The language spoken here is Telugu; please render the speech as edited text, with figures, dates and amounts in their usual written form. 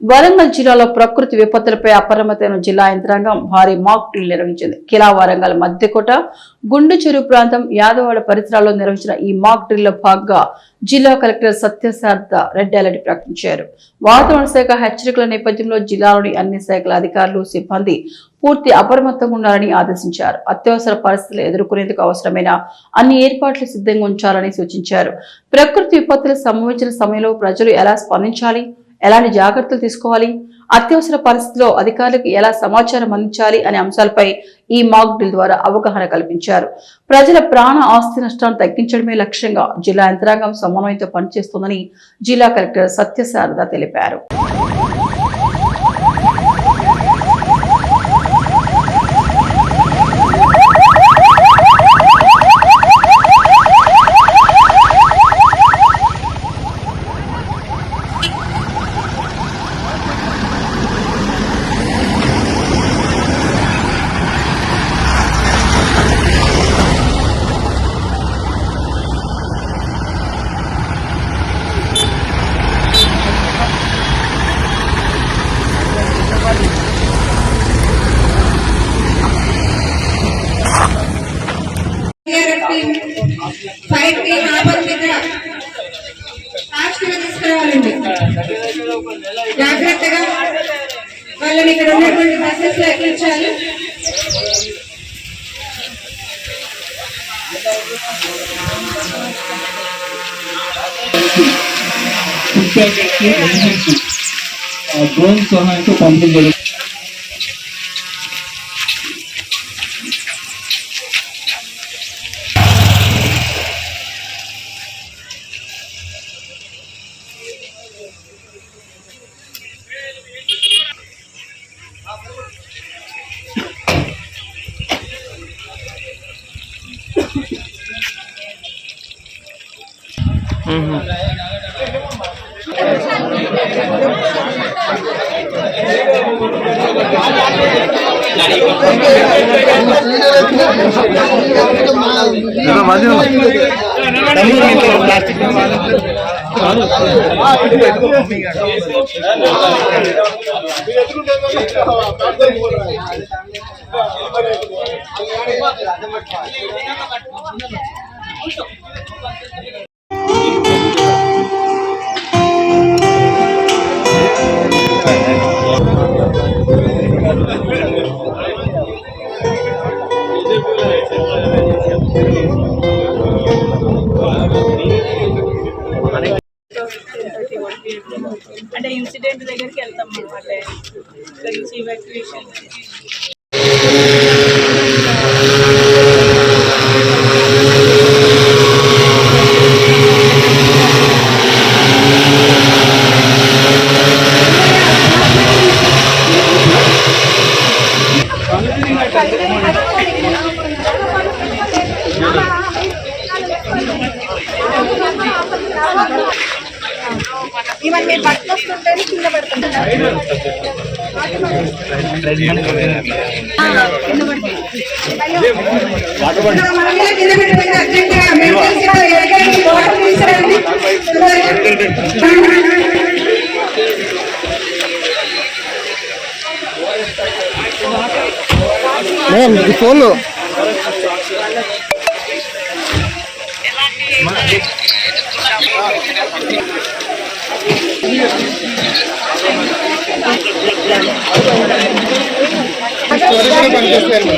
వరంగల్ జిల్లాలో ప్రకృతి విపత్తులపై అప్రమత్తమైన జిల్లా యంత్రాంగం భారీ మాక్ డ్రిల్ నిర్వహించింది. కిలా వరంగల్ మధ్యకోట గుండు చెరువు ప్రాంతం యాదవాడ పరిసరాల్లో నిర్వహించిన ఈ మాక్ డ్రిల్ లో భాగంగా జిల్లా కలెక్టర్ సత్యసారథ రెడ్ అలర్ట్ ప్రకటించారు. వాతావరణ శాఖ హెచ్చరికల నేపథ్యంలో జిల్లాలోని అన్ని శాఖల అధికారులు సిబ్బంది పూర్తి అప్రమత్తంగా ఉండాలని ఆదేశించారు. అత్యవసర పరిస్థితులు ఎదుర్కొనేందుకు అవసరమైన అన్ని ఏర్పాట్లు సిద్ధంగా ఉంచాలని సూచించారు. ప్రకృతి విపత్తులు సంభవించిన సమయంలో ప్రజలు ఎలా స్పందించాలి, ఎలాంటి జాగ్రత్తలు తీసుకోవాలి, అత్యవసర పరిస్థితుల్లో అధికారులకు ఎలా సమాచారం అందించాలి అనే అంశాలపై ఈ మాక్ డ్రిల్ ద్వారా అవగాహన కల్పించారు. ప్రజల ప్రాణ ఆస్తి నష్టాన్ని తగ్గించడమే లక్ష్యంగా జిల్లా యంత్రాంగం సమన్వయంతో పనిచేస్తోందని జిల్లా కలెక్టర్ సత్యసారథ తెలిపారు. జాగ్రత్తగా వాళ్ళని ఇక్కడ ఉన్నటువంటి బస్సెస్ లో ఎక్కించాలి. డ్రోన్ సహాయంతో పంపించారు. అంటే ఇన్సిడెంట్ దగ్గరికి వెళ్తాం అన్నమాట. ఇక్కడ నుంచి ఎవాక్యుయేషన్ ఇవన్నీ పట్టుకొస్తుంటే కింద పడుతుంటారు. ఫోన్లో పనిచేస్తారు.